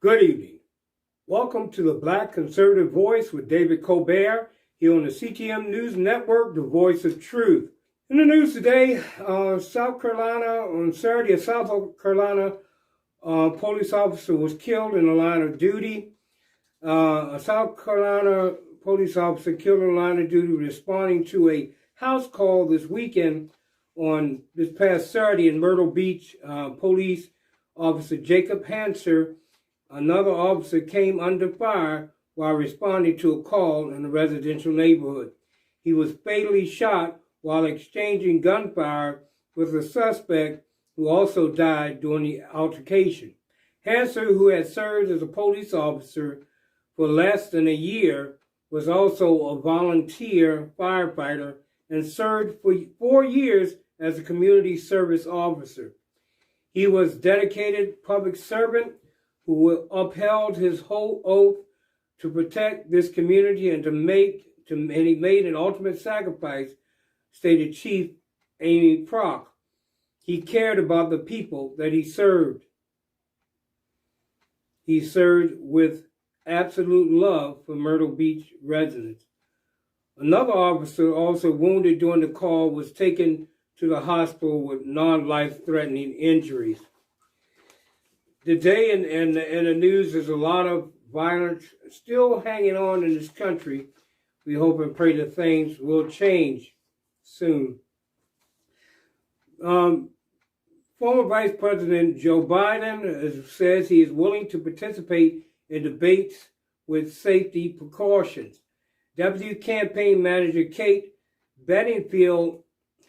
Good evening. Welcome to the Black Conservative Voice with David Colbert here on the CTM News Network, the voice of truth. In the news today, South Carolina, on Saturday, a South Carolina police officer was killed in the line of duty. A South Carolina police officer killed in the line of duty responding to a house call this weekend on this past Saturday in Myrtle Beach. Police officer Jacob Hanser, another officer, came under fire while responding to a call in a residential neighborhood. He was fatally shot while exchanging gunfire with a suspect who also died during the altercation. Hanser, who had served as a police officer for less than a year, was also a volunteer firefighter and served for 4 years as a community service officer. He was a dedicated public servant who upheld his whole oath to protect this community and he made an ultimate sacrifice, stated Chief Amy Prock. He cared about the people that he served. He served with absolute love for Myrtle Beach residents. Another officer, also wounded during the call, was taken to the hospital with non-life-threatening injuries. Today in the news, there's a lot of violence still hanging on in this country. We hope and pray that things will change soon. Former Vice President Joe Biden says he is willing to participate in debates with safety precautions. Deputy Campaign Manager Kate Bedingfield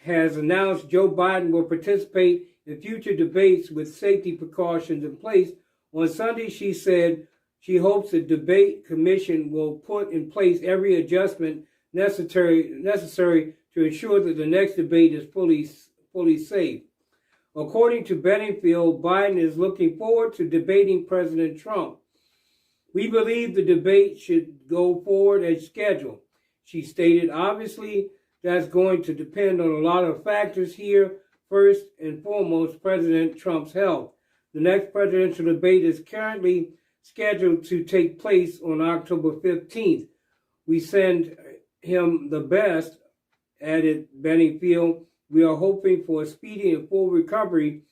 has announced Joe Biden will participate in future debates with safety precautions in place. On Sunday, she said she hopes the debate commission will put in place every adjustment necessary to ensure that the next debate is fully safe. According to Bedingfield, Biden is looking forward to debating President Trump. We believe the debate should go forward as scheduled, she stated. Obviously, that's going to depend on a lot of factors here. First and foremost, President Trump's health. The next presidential debate is currently scheduled to take place on October 15th. We send him the best, added Bedingfield. We are hoping for a speedy and full recovery,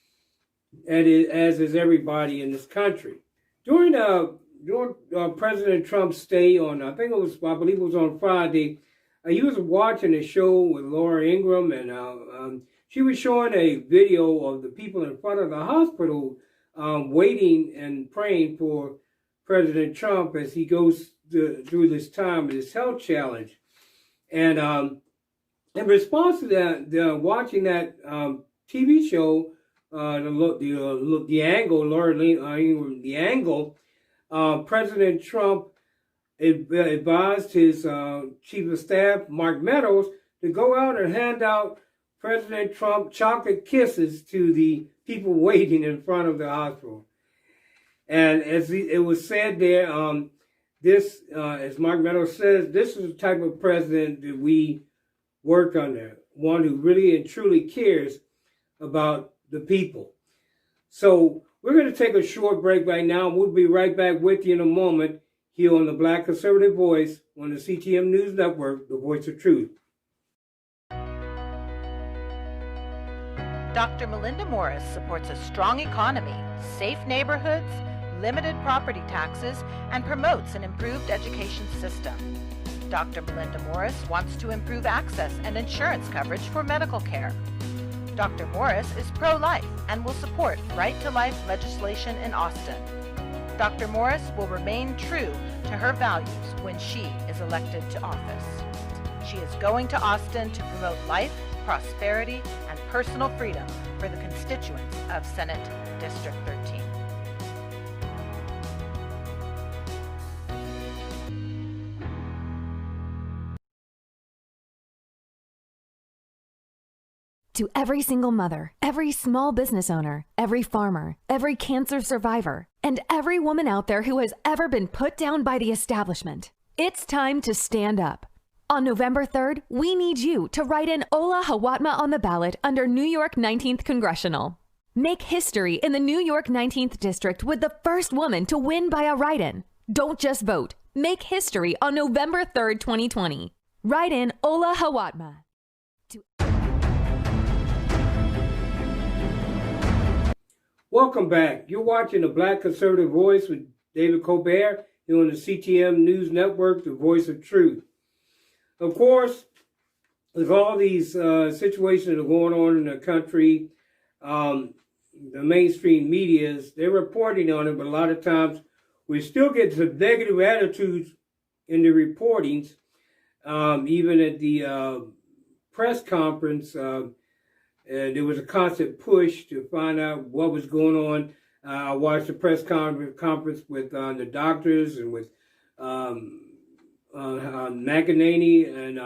as is everybody in this country. During President Trump's stay on, I believe it was on Friday, he was watching a show with Laura Ingraham, and she was showing a video of the people in front of the hospital waiting and praying for President Trump as he goes through this time, this health challenge. And in response to that, watching that TV show, the angle, President Trump advised his chief of staff, Mark Meadows, to go out and hand out President Trump chocolate kisses to the people waiting in front of the hospital. And as it was said there, as Mark Meadows says, this is the type of president that we work under, one who really and truly cares about the people. So we're going to take a short break right now. We'll be right back with you in a moment here on the Black Conservative Voice on the CTM News Network, the voice of truth. Dr. Melinda Morris supports a strong economy, safe neighborhoods, limited property taxes, and promotes an improved education system. Dr. Melinda Morris wants to improve access and insurance coverage for medical care. Dr. Morris is pro-life and will support right-to-life legislation in Austin. Dr. Morris will remain true to her values when she is elected to office. She is going to Austin to promote life, prosperity, and personal freedom for the constituents of Senate District 13. To every single mother, every small business owner, every farmer, every cancer survivor, and every woman out there who has ever been put down by the establishment, it's time to stand up. On November 3rd, we need you to write in Ola Hawatma on the ballot under New York 19th Congressional. Make history in the New York 19th District with the first woman to win by a write-in. Don't just vote. Make history on November 3rd, 2020. Write in Ola Hawatma. Welcome back. You're watching the Black Conservative Voice with David Colbert here on the CTM News Network, the voice of truth. Of course, with all these situations that are going on in the country, the mainstream medias, they're reporting on it, but a lot of times we still get some negative attitudes in the reportings. Even at the press conference, there was a constant push to find out what was going on. I watched the press conference with the doctors and with McEnany, and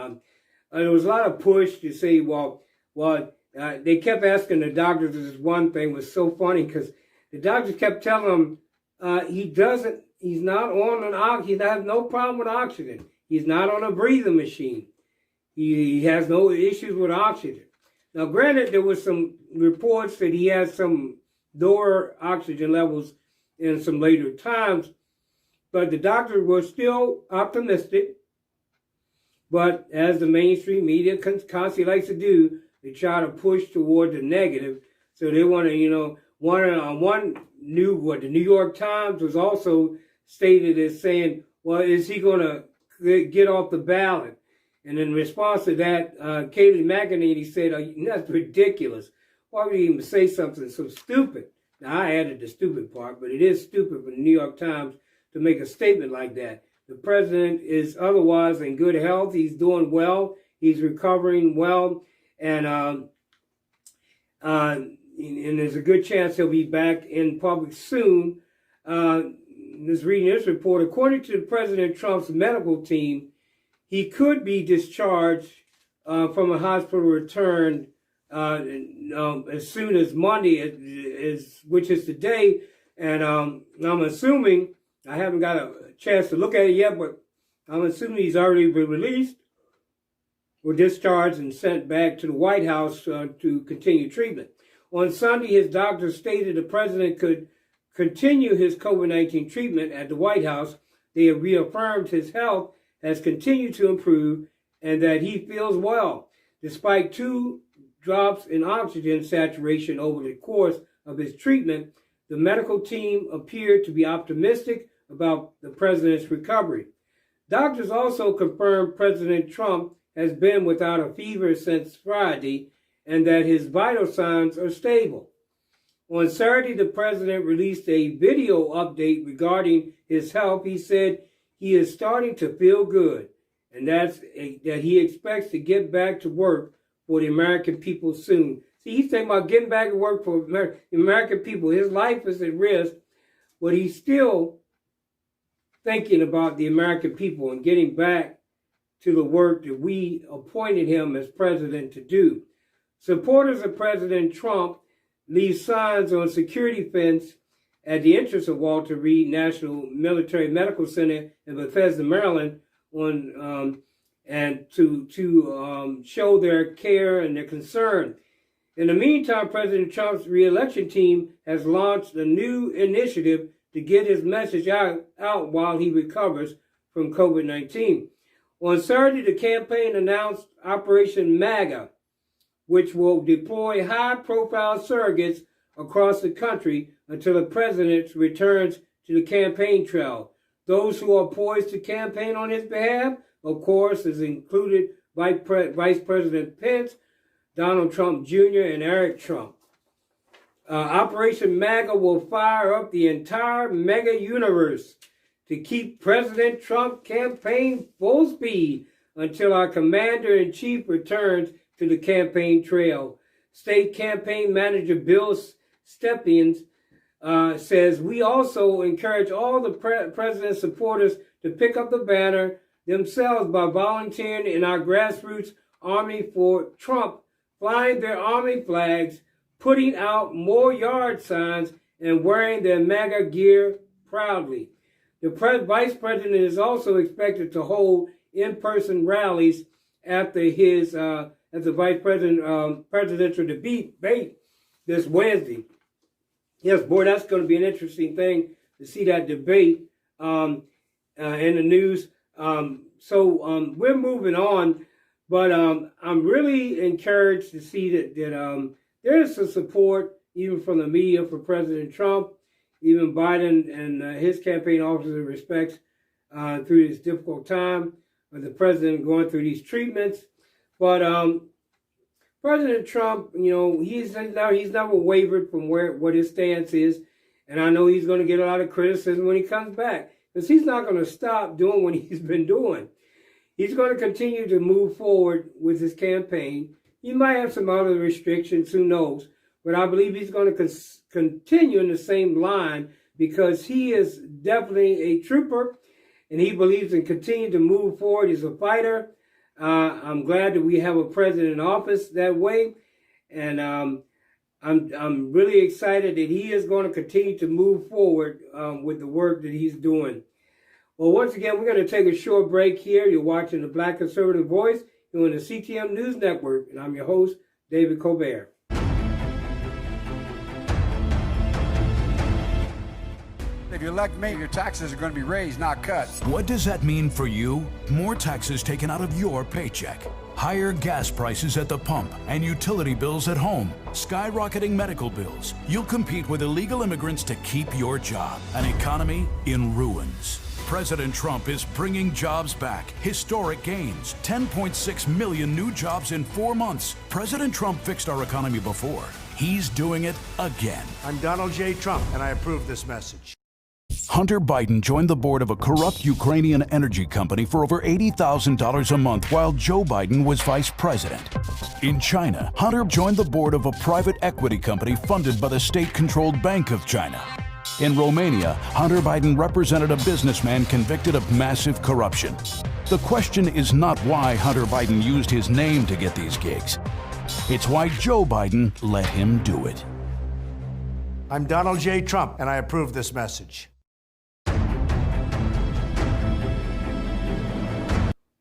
there was a lot of push to say, they kept asking the doctors. This one thing was so funny because the doctors kept telling him he has no problem with oxygen. He's not on a breathing machine. He has no issues with oxygen. Now, granted, there was some reports that he had some lower oxygen levels in some later times, but the doctors were still optimistic. But as the mainstream media constantly likes to do, they try to push toward the negative. So they want to, the New York Times was also stated as saying, well, is he going to get off the ballot? And in response to that, Kayleigh McEnany said, that's ridiculous. Why would you even say something so stupid? Now, I added the stupid part, but it is stupid for the New York Times to make a statement like that. The president is otherwise in good health. He's doing well. He's recovering well. And there's a good chance he'll be back in public soon. Just reading this report, according to President Trump's medical team, he could be discharged from a hospital return as soon as Monday, which is today. And I'm assuming, I haven't got a chance to look at it yet, but I'm assuming he's already been released or discharged and sent back to the White House to continue treatment. On Sunday, his doctor stated the president could continue his COVID-19 treatment at the White House. They have reaffirmed his health has continued to improve and that he feels well. Despite 2 drops in oxygen saturation over the course of his treatment, the medical team appeared to be optimistic about the president's recovery. Doctors also confirmed President Trump has been without a fever since Friday and that his vital signs are stable. On Saturday, the president released a video update regarding his health. He said he is starting to feel good, and that he expects to get back to work for the American people soon. See, he's thinking about getting back to work for the American people. His life is at risk, but he's still thinking about the American people and getting back to the work that we appointed him as president to do. Supporters of President Trump leave signs on security fence at the entrance of Walter Reed National Military Medical Center in Bethesda, Maryland, and to show their care and their concern. In the meantime, President Trump's re-election team has launched a new initiative to get his message out while he recovers from COVID-19. On Saturday, the campaign announced Operation MAGA, which will deploy high-profile surrogates across the country until the president returns to the campaign trail. Those who are poised to campaign on his behalf, of course, is included Vice President Pence, Donald Trump Jr., and Eric Trump. Operation MAGA will fire up the entire mega universe to keep President Trump campaign full speed until our commander-in-chief returns to the campaign trail. State campaign manager Bill Stepien says, we also encourage all the president's supporters to pick up the banner themselves by volunteering in our grassroots Army for Trump, flying their army flags, putting out more yard signs, and wearing their MAGA gear proudly. The Vice President is also expected to hold in-person rallies after his as the Vice President presidential debate this Wednesday. Yes, boy, that's going to be an interesting thing to see that debate in the news. So we're moving on, but I'm really encouraged to see that there's some support even from the media for President Trump, even Biden and his campaign officers respects through this difficult time with the president going through these treatments. But President Trump, he's never wavered from what his stance is, and I know he's going to get a lot of criticism when he comes back because he's not going to stop doing what he's been doing. He's going to continue to move forward with his campaign. He might have some other restrictions, who knows, but I believe he's going to continue in the same line because he is definitely a trooper, and he believes in continuing to move forward. He's a fighter. I'm glad that we have a president in office that way, and I'm really excited that he is going to continue to move forward with the work that he's doing. Well, once again, we're going to take a short break here. You're watching the Black Conservative Voice. You're on the CTM News Network, and I'm your host, David Colbert. If you elect me, your taxes are going to be raised, not cut. What does that mean for you? More taxes taken out of your paycheck. Higher gas prices at the pump and utility bills at home. Skyrocketing medical bills. You'll compete with illegal immigrants to keep your job. An economy in ruins. President Trump is bringing jobs back. Historic gains. 10.6 million new jobs in 4 months. President Trump fixed our economy before. He's doing it again. I'm Donald J. Trump, and I approve this message. Hunter Biden joined the board of a corrupt Ukrainian energy company for over $80,000 a month while Joe Biden was vice president. In China, Hunter joined the board of a private equity company funded by the state-controlled Bank of China. In Romania, Hunter Biden represented a businessman convicted of massive corruption. The question is not why Hunter Biden used his name to get these gigs. It's why Joe Biden let him do it. I'm Donald J. Trump, and I approve this message.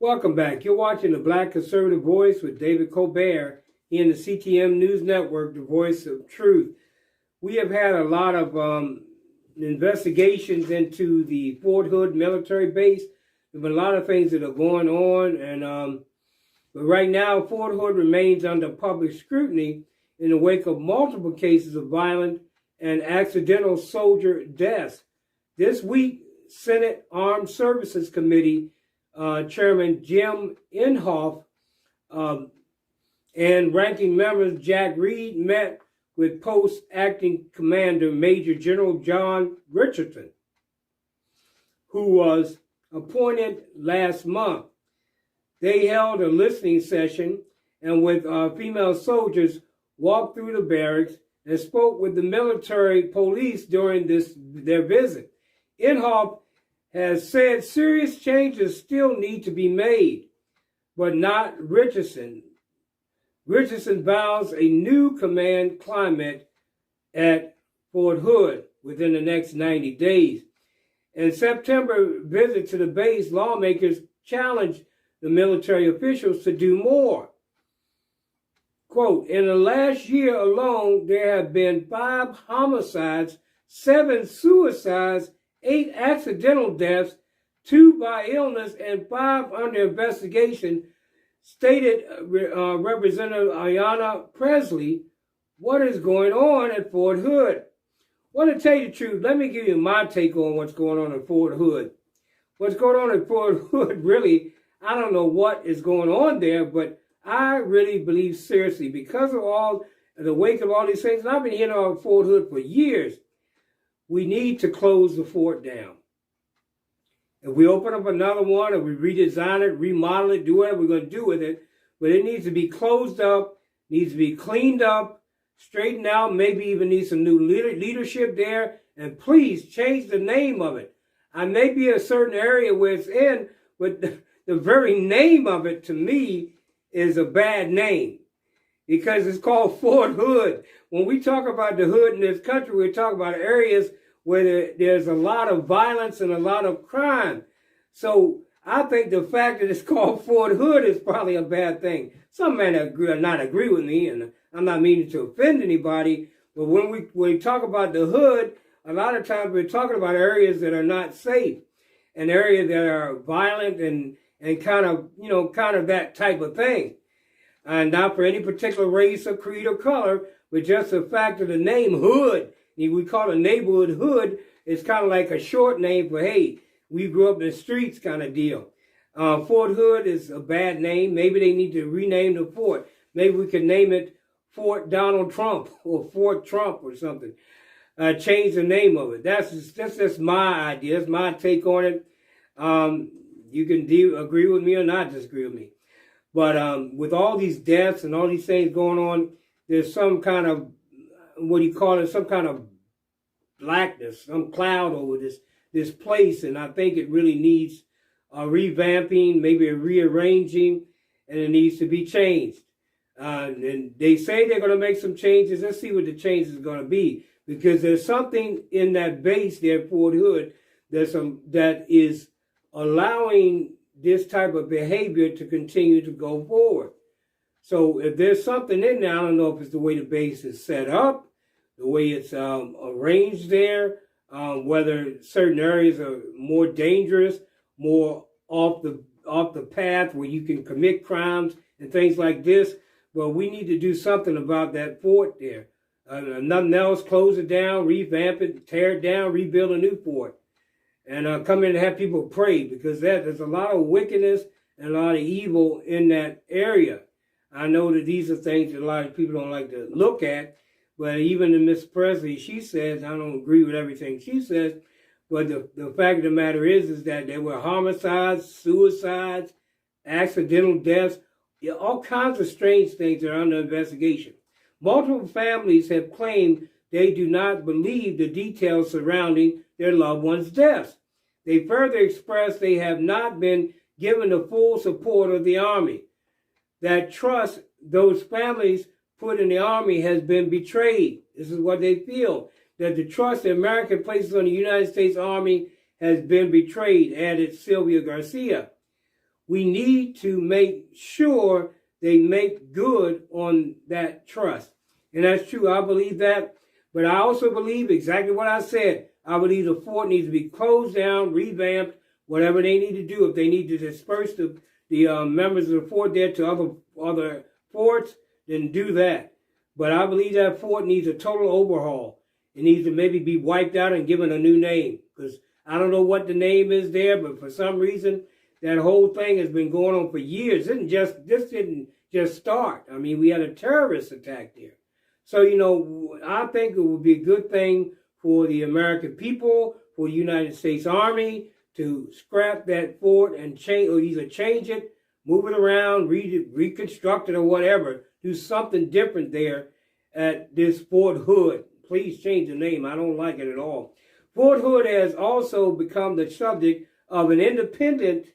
Welcome back. You're watching the Black Conservative Voice with David Colbert in the CTM News Network, the voice of truth. We have had a lot of investigations into the Fort Hood military base. There's been a lot of things that are going on, and but right now, Fort Hood remains under public scrutiny in the wake of multiple cases of violent and accidental soldier deaths. This week, Senate Armed Services Committee Chairman Jim Inhofe and ranking members Jack Reed met with post-acting commander Major General John Richardson, who was appointed last month. They held a listening session and with female soldiers walked through the barracks and spoke with the military police during their visit. Inhofe has said serious changes still need to be made, but not Richardson. Richardson vows a new command climate at Fort Hood within the next 90 days. In September visit to the base, lawmakers challenged the military officials to do more. Quote, in the last year alone, there have been 5 homicides, 7 suicides, 8 accidental deaths, 2 by illness, and 5 under investigation, stated Representative Ayanna Presley. What is going on at Fort Hood? Well, to tell you the truth, let me give you my take on what's going on at Fort Hood. What's going on at Fort Hood, really, I don't know what is going on there, but I really believe seriously, because of all the wake of all these things, and I've been hearing about Fort Hood for years, we need to close the fort down. If we open up another one, or we redesign it, remodel it, do whatever we're going to do with it, but it needs to be closed up, needs to be cleaned up, straightened out, maybe even need some new leadership there, and please change the name of it. I may be a certain area where it's in, but the very name of it, to me, is a bad name because it's called Fort Hood. When we talk about the hood in this country, we're talking about areas where there's a lot of violence and a lot of crime. So I think the fact that it's called Fort Hood is probably a bad thing. Some may not agree with me, and I'm not meaning to offend anybody, But when we talk about the hood, a lot of times we're talking about areas that are not safe, and areas that are violent and kind of that type of thing. And not for any particular race or creed or color, but just the fact of the name hood. We call a neighborhood hood. It's kind of like a short name for, hey, we grew up in the streets kind of deal. Fort Hood is a bad name. Maybe they need to rename the fort. Maybe we could name it Fort Donald Trump or Fort Trump or something. Change the name of it. That's just my idea. That's my take on it. You can agree with me or not disagree with me. But with all these deaths and all these things going on, there's some kind of, some kind of blackness, some cloud over this place. And I think it really needs a revamping, maybe a rearranging, and it needs to be changed. And they say they're going to make some changes. Let's see what the changes are going to be. Because there's something in that base there, Fort Hood, that is allowing this type of behavior to continue to go forward. So if there's something in there, I don't know if it's the way the base is set up, the way it's arranged there, whether certain areas are more dangerous, more off the path where you can commit crimes and things like this. Well, we need to do something about that fort there. Nothing else, close it down, revamp it, tear it down, rebuild a new fort. And come in and have people pray, because there's a lot of wickedness and a lot of evil in that area. I know that these are things that a lot of people don't like to look at, but even in Miss Presley, she says, I don't agree with everything she says, but the fact of the matter is that there were homicides, suicides, accidental deaths, all kinds of strange things that are under investigation. Multiple families have claimed they do not believe the details surrounding their loved ones' deaths. They further express they have not been given the full support of the Army. That trust those families put in the Army has been betrayed. This is what they feel, that the trust the American places on the United States Army has been betrayed, added Sylvia Garcia. We need to make sure they make good on that trust. And that's true. I believe that. But I also believe exactly what I said. I believe the fort needs to be closed down, revamped, whatever they need to do. If they need to disperse the members of the fort there to other forts, then do that. But I believe that fort needs a total overhaul. It needs to maybe be wiped out and given a new name. Because I don't know what the name is there, but for some reason, that whole thing has been going on for years. This didn't just start. I mean, we had a terrorist attack there. So, I think it would be a good thing for the American people, for the United States Army, to scrap that fort and change, or either change it, move it around, reconstruct it, or whatever. Do something different there at this Fort Hood. Please change the name. I don't like it at all. Fort Hood has also become the subject of an independent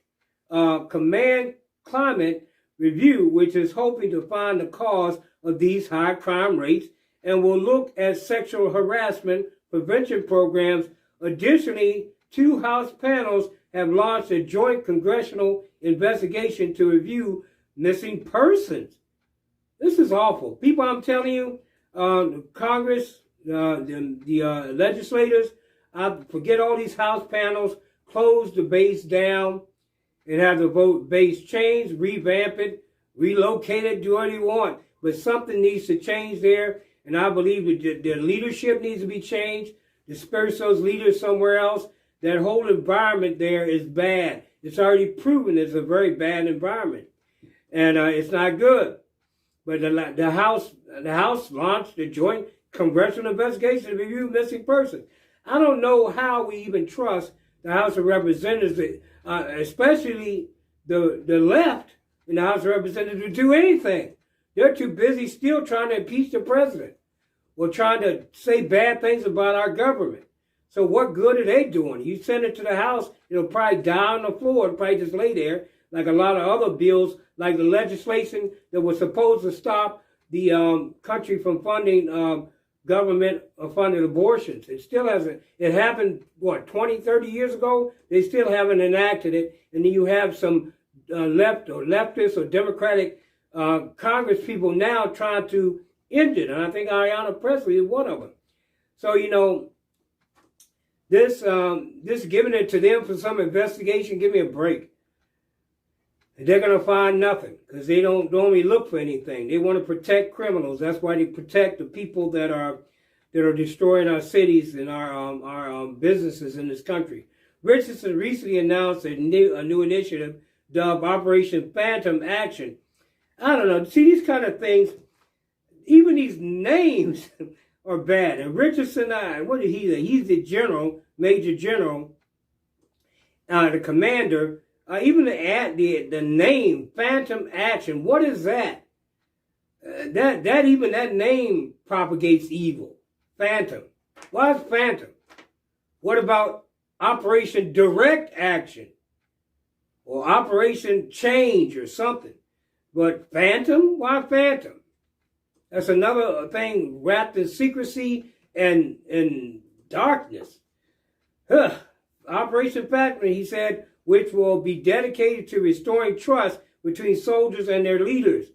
command climate review, which is hoping to find the cause of these high crime rates and will look at sexual harassment prevention programs. Additionally, 2 House panels have launched a joint congressional investigation to review missing persons. This is awful. People, I'm telling you, Congress, the legislators, I forget all these House panels, close the base down and have the vote base changed, revamp it, relocate it, do what you want. But something needs to change there, and I believe that the leadership needs to be changed, disperse those leaders somewhere else. That whole environment there is bad. It's already proven it's a very bad environment, and it's not good. But the House launched a joint congressional investigation to review missing persons. I don't know how we even trust the House of Representatives, especially the left in the House of Representatives, to do anything. They're too busy still trying to impeach the president or trying to say bad things about our government. So what good are they doing? You send it to the House, it'll probably die on the floor. It'll probably just lay there like a lot of other bills, like the legislation that was supposed to stop the country from funding government-funded abortions. It still hasn't. It happened, 20, 30 years ago? They still haven't enacted it. And then you have some leftist or Democratic Congress people now trying to injured, and I think Ayanna Pressley is one of them. So, you know, this giving it to them for some investigation, give me a break. They're going to find nothing because they don't normally look for anything. They want to protect criminals. That's why they protect the people that are destroying our cities and our businesses in this country. Richardson recently announced a new initiative dubbed Operation Phantom Action. I don't know. See, these kind of things, even these names are bad. And Richardson, what is he? He's the general, major general, the commander. Even the name Phantom Action. What is that? That name propagates evil. Phantom. Why is Phantom? What about Operation Direct Action or Operation Change or something? But Phantom? Why Phantom? That's another thing wrapped in secrecy and darkness. Operation Phantom, he said, which will be dedicated to restoring trust between soldiers and their leaders.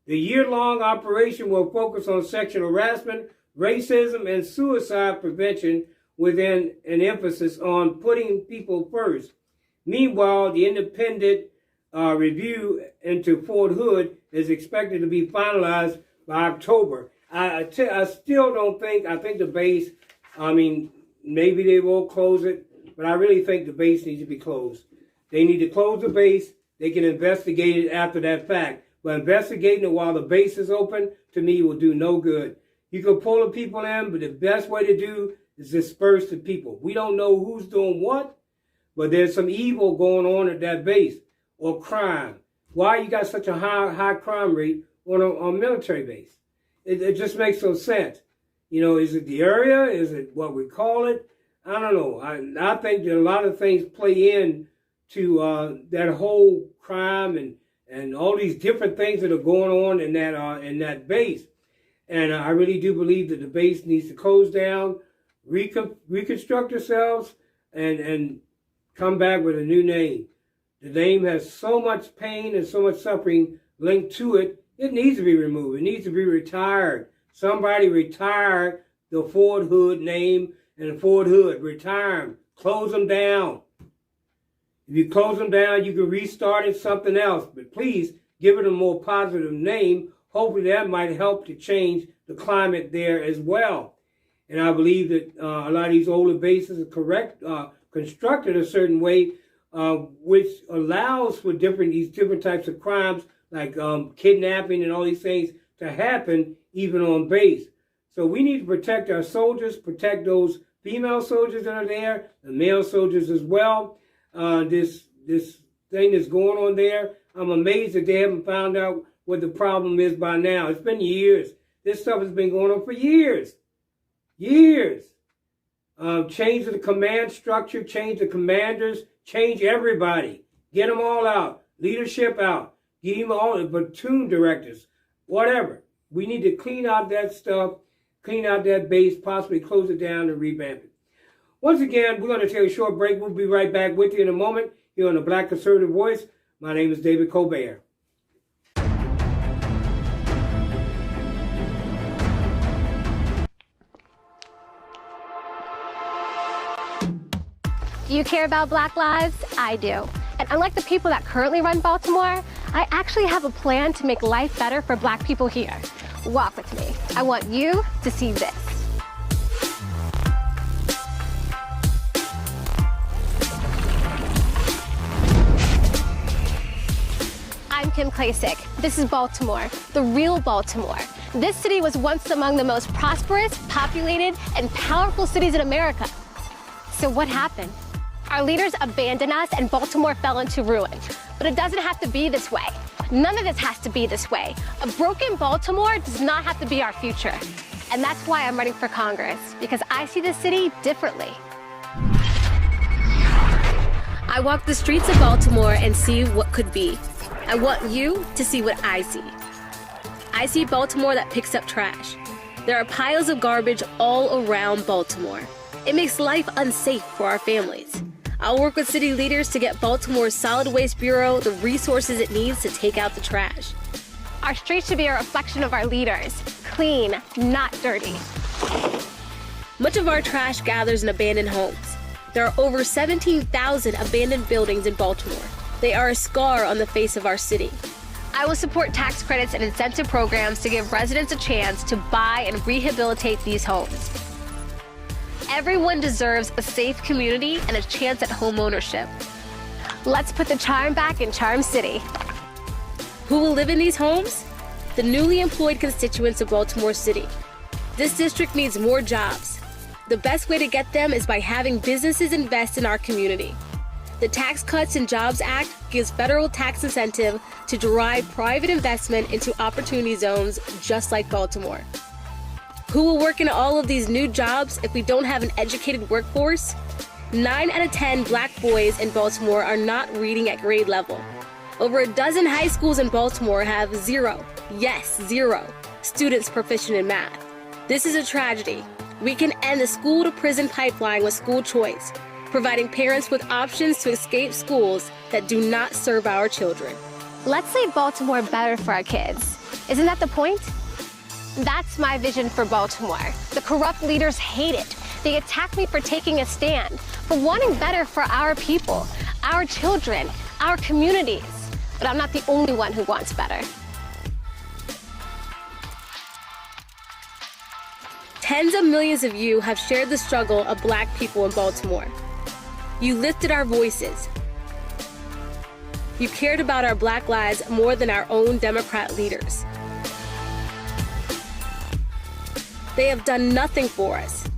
The year-long operation will focus on sexual harassment, racism, and suicide prevention with an emphasis on putting people first. Meanwhile, the independent review into Fort Hood is expected to be finalized by October. I still don't think, I think the base, I mean, maybe they will close it, but I really think the base needs to be closed. They need to close the base. They can investigate it after that fact. But investigating it while the base is open, to me, will do no good. You can pull the people in, but the best way to do is disperse the people. We don't know who's doing what, but there's some evil going on at that base, or crime. Why you got such a high crime rate on a military base? It just makes no sense. You know, is it the area? Is it what we call it? I don't know. I think that a lot of things play in to that whole crime and all these different things that are going on in that base. And I really do believe that the base needs to close down, reconstruct themselves, and come back with a new name. The name has so much pain and so much suffering linked to it. It needs to be removed. It needs to be retired. Somebody retire the Fort Hood name and Fort Hood. Retire them. Close them down. If you close them down, you can restart it something else. But please give it a more positive name. Hopefully that might help to change the climate there as well. And I believe that a lot of these older bases are constructed a certain way, which allows for these different types of crimes, like kidnapping and all these things, to happen even on base. So we need to protect our soldiers, protect those female soldiers that are there, the male soldiers as well. This thing that's going on there, I'm amazed that they haven't found out what the problem is by now. It's been years. This stuff has been going on for years. Years. Change the command structure, change the commanders, change everybody. Get them all out. Leadership out. Get them all the platoon directors. Whatever. We need to clean out that stuff, clean out that base, possibly close it down and revamp it. Once again, we're going to take a short break. We'll be right back with you in a moment here on the Black Conservative Voice. My name is David Colbert. Do you care about Black lives? I do. And unlike the people that currently run Baltimore, I actually have a plan to make life better for Black people here. Walk with me. I want you to see this. I'm Kim Klasick. This is Baltimore, the real Baltimore. This city was once among the most prosperous, populated, and powerful cities in America. So what happened? Our leaders abandoned us and Baltimore fell into ruin. But it doesn't have to be this way. None of this has to be this way. A broken Baltimore does not have to be our future. And that's why I'm running for Congress, because I see the city differently. I walk the streets of Baltimore and see what could be. I want you to see what I see. I see Baltimore that picks up trash. There are piles of garbage all around Baltimore. It makes life unsafe for our families. I'll work with city leaders to get Baltimore's Solid Waste Bureau the resources it needs to take out the trash. Our streets should be a reflection of our leaders. clean, not dirty. Much of our trash gathers in abandoned homes. There are over 17,000 abandoned buildings in Baltimore. They are a scar on the face of our city. I will support tax credits and incentive programs to give residents a chance to buy and rehabilitate these homes. Everyone deserves a safe community and a chance at home ownership. Let's put the charm back in Charm City. Who will live in these homes? The newly employed constituents of Baltimore City. This district needs more jobs. The best way to get them is by having businesses invest in our community. The Tax Cuts and Jobs Act gives federal tax incentive to drive private investment into opportunity zones just like Baltimore. Who will work in all of these new jobs if we don't have an educated workforce? 9 out of 10 Black boys in Baltimore are not reading at grade level. Over a dozen high schools in Baltimore have zero students proficient in math. This is a tragedy. We can end the school to prison pipeline with school choice, providing parents with options to escape schools that do not serve our children. Let's leave Baltimore better for our kids. Isn't that the point? That's my vision for Baltimore. The corrupt leaders hate it. They attack me for taking a stand, for wanting better for our people, our children, our communities. But I'm not the only one who wants better. Tens of millions of you have shared the struggle of Black people in Baltimore. You lifted our voices. You cared about our Black lives more than our own Democrat leaders. They have done nothing for us.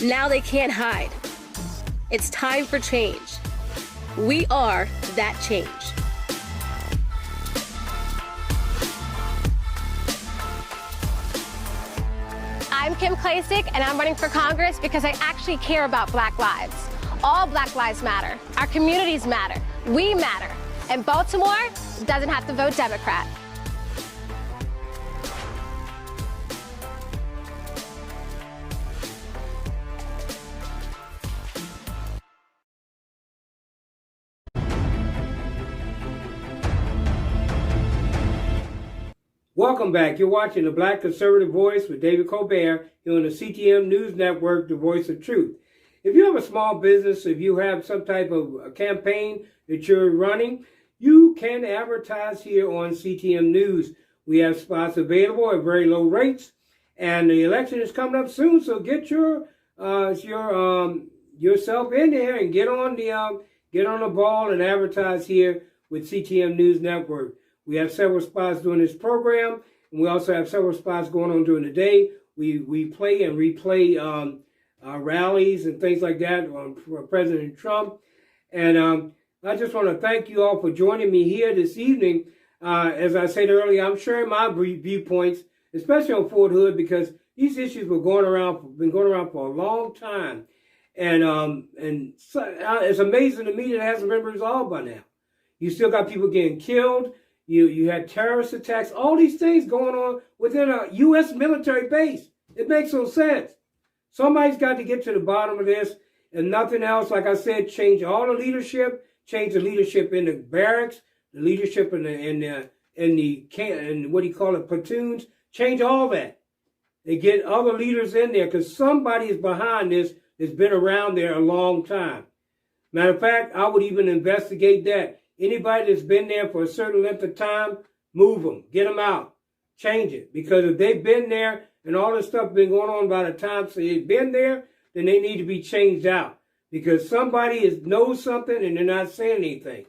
Now they can't hide. It's time for change. We are that change. I'm Kim Klacik, and I'm running for Congress because I actually care about Black lives. All Black lives matter. Our communities matter. We matter. And Baltimore doesn't have to vote Democrat. Welcome back. You're watching the Black Conservative Voice with David Colbert here on the CTM News Network, the voice of truth. If you have a small business, if you have some type of campaign that you're running, you can advertise here on CTM News. We have spots available at very low rates, and the election is coming up soon. So get yourself in there and get on the ball and advertise here with CTM News Network. We have several spots during this program, and we also have several spots going on during the day. We play and replay rallies and things like that for President Trump. And I just want to thank you all for joining me here this evening. As I said earlier, I'm sharing my viewpoints, especially on Fort Hood, because these issues been going around for a long time. And so, it's amazing to me that it hasn't been resolved by now. You still got people getting killed. You had terrorist attacks, all these things going on within a U.S. military base. It makes no sense. Somebody's got to get to the bottom of this, and nothing else. Like I said, change all the leadership, change the leadership in the barracks, the leadership in what do you call it, platoons. Change all that. They get other leaders in there because somebody is behind this that's been around there a long time. Matter of fact, I would even investigate that. Anybody that's been there for a certain length of time, move them, get them out, change it. Because if they've been there and all this stuff been going on by the time so they've been there, then they need to be changed out. Because somebody knows something and they're not saying anything.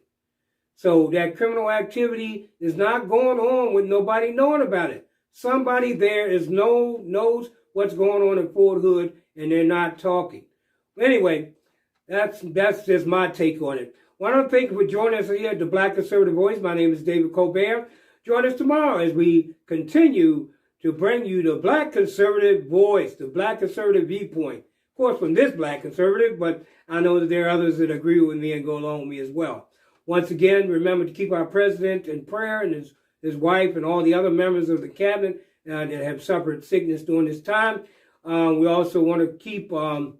So that criminal activity is not going on with nobody knowing about it. Somebody there knows what's going on in Fort Hood and they're not talking. Anyway, that's just my take on it. Well, I want to thank you for joining us here at the Black Conservative Voice. My name is David Colbert. Join us tomorrow as we continue to bring you the Black Conservative Voice, the Black Conservative viewpoint. Of course, from this Black Conservative, but I know that there are others that agree with me and go along with me as well. Once again, remember to keep our president in prayer and his wife and all the other members of the cabinet that have suffered sickness during this time. We also want to keep in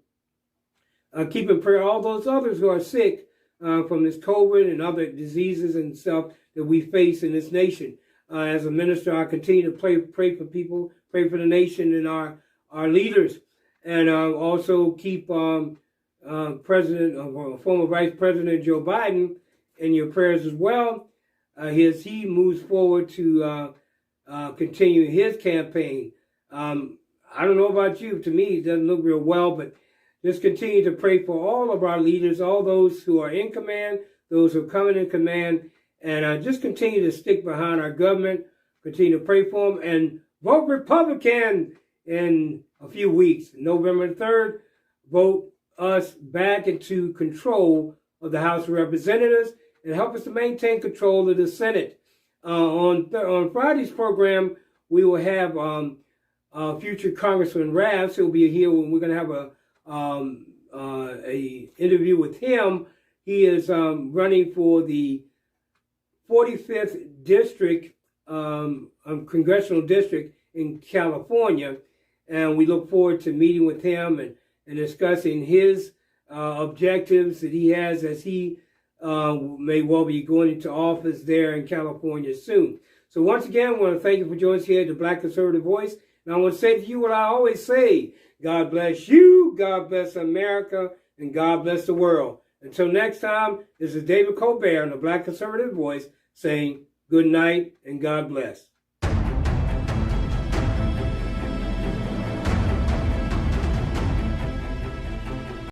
prayer all those others who are sick from this COVID and other diseases and stuff that we face in this nation. As a minister, I continue to pray for people, pray for the nation and our leaders, and also keep former Vice President Joe Biden in your prayers as well, as he moves forward to continue his campaign. I don't know about you. To me, it doesn't look real well, but just continue to pray for all of our leaders, all those who are in command, those who are coming in command, and just continue to stick behind our government, continue to pray for them, and vote Republican in a few weeks. November 3rd, vote us back into control of the House of Representatives and help us to maintain control of the Senate. On Friday's program, we will have future Congressman Ravs. He'll be here when we're going to have a interview with him. He is running for the 45th district, congressional district in California, and we look forward to meeting with him and discussing his objectives that he has as he may well be going into office there in California soon. So once again, I want to thank you for joining us here at the Black Conservative Voice. And I want to say to you what I always say: God bless you, God bless America, and God bless the world. Until next time, this is David Colbert on the Black Conservative Voice saying good night and God bless.